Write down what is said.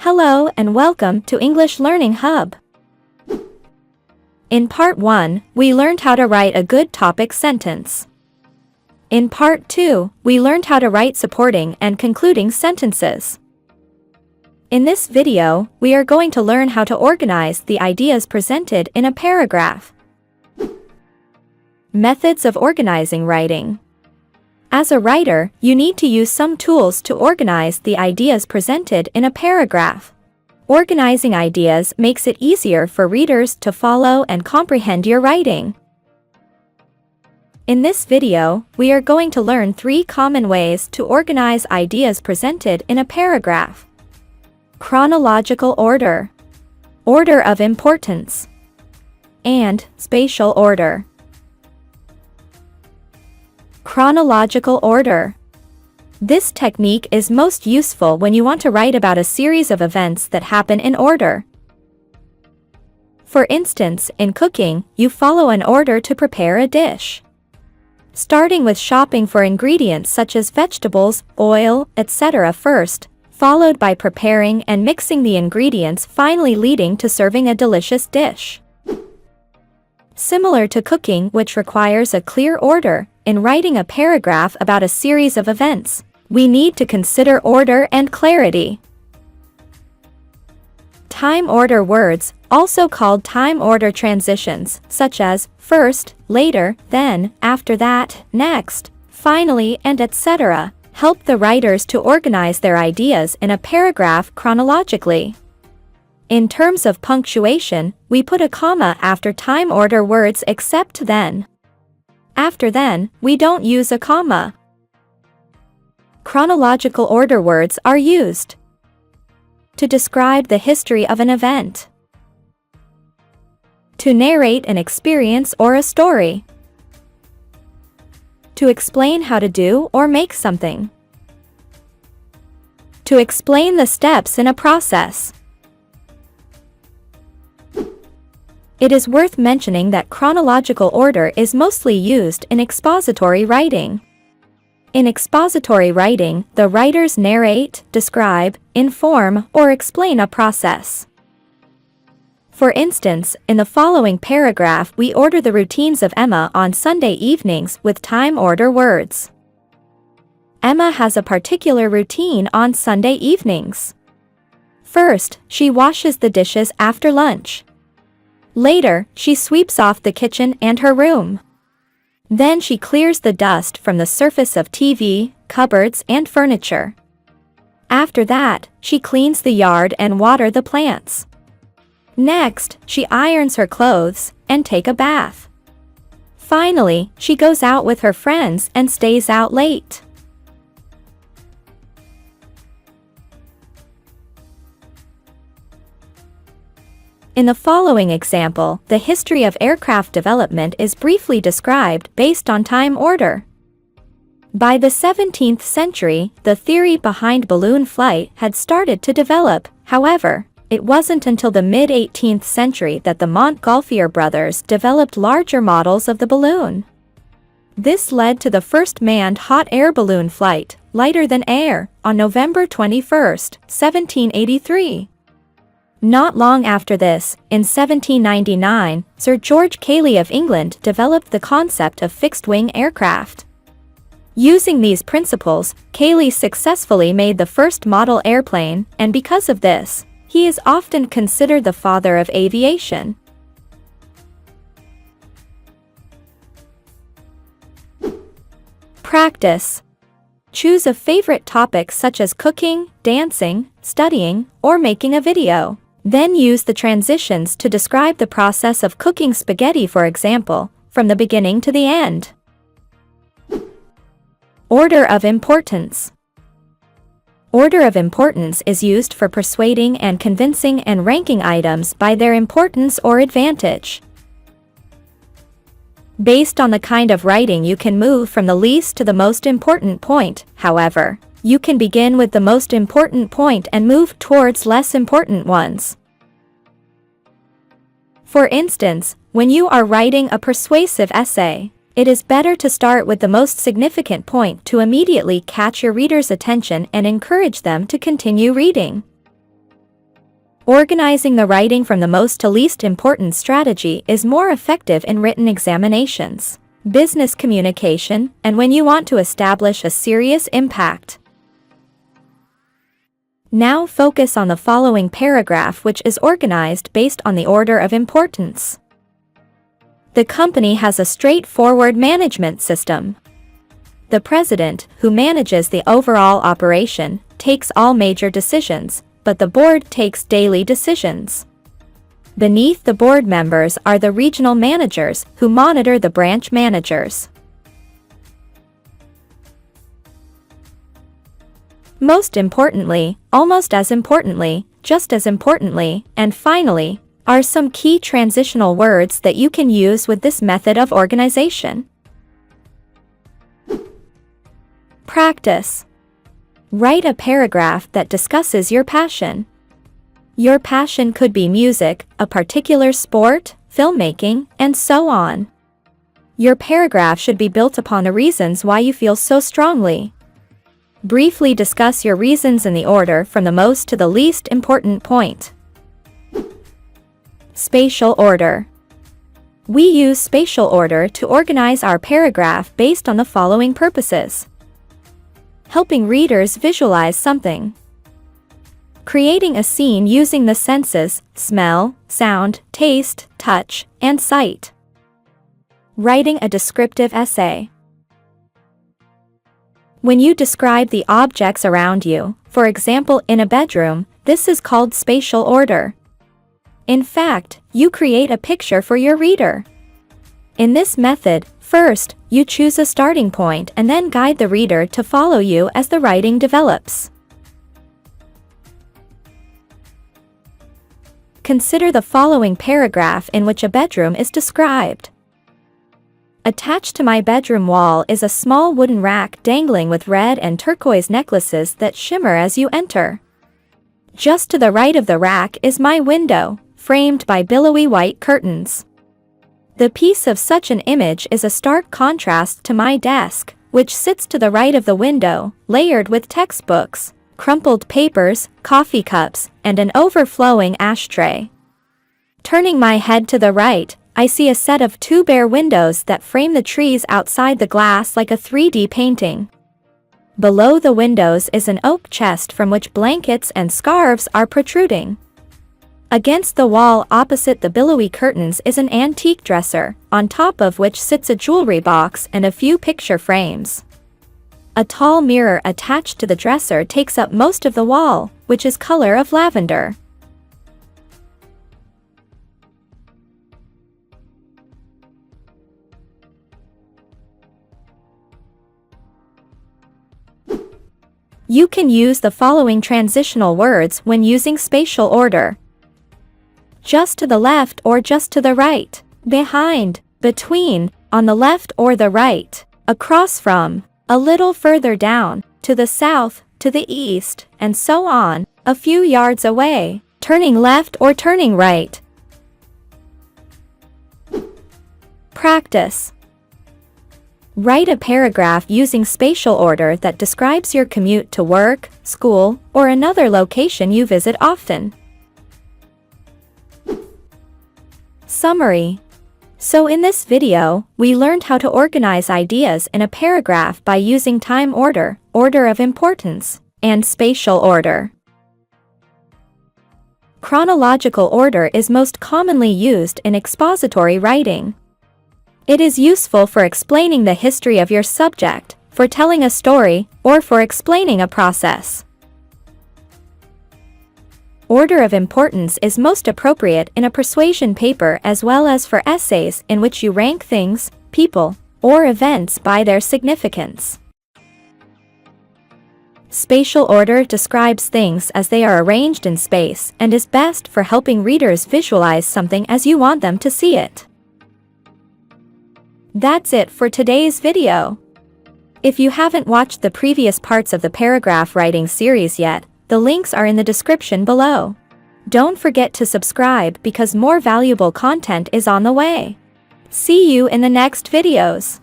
Hello and welcome to English Learning Hub. In Part 1, we learned how to write a good topic sentence. In Part 2, we learned how to write supporting and concluding sentences. In this video, we are going to learn how to organize the ideas presented in a paragraph. Methods of organizing writing. As a writer, you need to use some tools to organize the ideas presented in a paragraph. Organizing ideas makes it easier for readers to follow and comprehend your writing. In this video, we are going to learn 3 common ways to organize ideas presented in a paragraph. Chronological order, order of importance, and spatial order. Chronological order. This technique is most useful when you want to write about a series of events that happen in order. For instance, in cooking, you follow an order to prepare a dish. Starting with shopping for ingredients such as vegetables, oil, etc. first, followed by preparing and mixing the ingredients, finally leading to serving a delicious dish. Similar to cooking, which requires a clear order, in writing a paragraph about a series of events, we need to consider order and clarity. Time order words, also called time order transitions, such as first, later, then, after that, next, finally, and etc., help the writers to organize their ideas in a paragraph chronologically. In terms of punctuation, we put a comma after time order words except then. After then, we don't use a comma. Chronological order words are used to describe the history of an event, to narrate an experience or a story, to explain how to do or make something, to explain the steps in a process. It is worth mentioning that chronological order is mostly used in expository writing. In expository writing, the writers narrate, describe, inform, or explain a process. For instance, in the following paragraph, we order the routines of Emma on Sunday evenings with time order words. Emma has a particular routine on Sunday evenings. First, she washes the dishes after lunch. Later, she sweeps off the kitchen and her room. Then she clears the dust from the surface of TV, cupboards, and furniture. After that, she cleans the yard and waters the plants. Next, she irons her clothes and takes a bath. Finally, she goes out with her friends and stays out late. In the following example, the history of aircraft development is briefly described based on time order. By the 17th century, the theory behind balloon flight had started to develop. However, it wasn't until the mid-18th century that the Montgolfier brothers developed larger models of the balloon. This led to the first manned hot air balloon flight, lighter than air, on November 21, 1783. Not long after this, in 1799, Sir George Cayley of England developed the concept of fixed-wing aircraft. Using these principles, Cayley successfully made the first model airplane, and because of this, he is often considered the father of aviation. Practice. Choose a favorite topic such as cooking, dancing, studying, or making a video. Then use the transitions to describe the process of cooking spaghetti, for example, from the beginning to the end. Order of importance. Order of importance is used for persuading and convincing and ranking items by their importance or advantage. Based on the kind of writing, you can move from the least to the most important point. However, you can begin with the most important point and move towards less important ones. For instance, when you are writing a persuasive essay, it is better to start with the most significant point to immediately catch your reader's attention and encourage them to continue reading. Organizing the writing from the most to least important strategy is more effective in written examinations, business communication, and when you want to establish a serious impact. Now focus on the following paragraph, which is organized based on the order of importance. The company has a straightforward management system. The president, who manages the overall operation, takes all major decisions, but the board takes daily decisions. Beneath the board members are the regional managers, who monitor the branch managers. Most importantly, almost as importantly, just as importantly, and finally, are some key transitional words that you can use with this method of organization. Practice. Write a paragraph that discusses your passion. Your passion could be music, a particular sport, filmmaking, and so on. Your paragraph should be built upon the reasons why you feel so strongly. Briefly discuss your reasons in the order from the most to the least important point. Spatial order. We use spatial order to organize our paragraph based on the following purposes: helping readers visualize something, creating a scene using the senses, smell, sound, taste, touch, and sight, writing a descriptive essay. When you describe the objects around you, for example in a bedroom, this is called spatial order. In fact, you create a picture for your reader. In this method, first, you choose a starting point and then guide the reader to follow you as the writing develops. Consider the following paragraph in which a bedroom is described. Attached to my bedroom wall is a small wooden rack dangling with red and turquoise necklaces that shimmer as you enter. Just to the right of the rack is my window, framed by billowy white curtains. The piece of such an image is a stark contrast to my desk, which sits to the right of the window, layered with textbooks, crumpled papers, coffee cups, and an overflowing ashtray. Turning my head to the right, I see a set of two bare windows that frame the trees outside the glass like a 3D painting. Below the windows is an oak chest from which blankets and scarves are protruding. Against the wall opposite the billowy curtains is an antique dresser, on top of which sits a jewelry box and a few picture frames. A tall mirror attached to the dresser takes up most of the wall, which is color of lavender. You can use the following transitional words when using spatial order: just to the left or just to the right, behind, between, on the left or the right, across from, a little further down, to the south, to the east, and so on, a few yards away, turning left or turning right. Practice. Write a paragraph using spatial order that describes your commute to work, school, or another location you visit often. Summary. So in this video, we learned how to organize ideas in a paragraph by using time order, order of importance, and spatial order. Chronological order is most commonly used in expository writing. It is useful for explaining the history of your subject, for telling a story, or for explaining a process. Order of importance is most appropriate in a persuasion paper as well as for essays in which you rank things, people, or events by their significance. Spatial order describes things as they are arranged in space and is best for helping readers visualize something as you want them to see it. That's it for today's video. If you haven't watched the previous parts of the paragraph writing series yet, the links are in the description below. Don't forget to subscribe because more valuable content is on the way. See you in the next videos.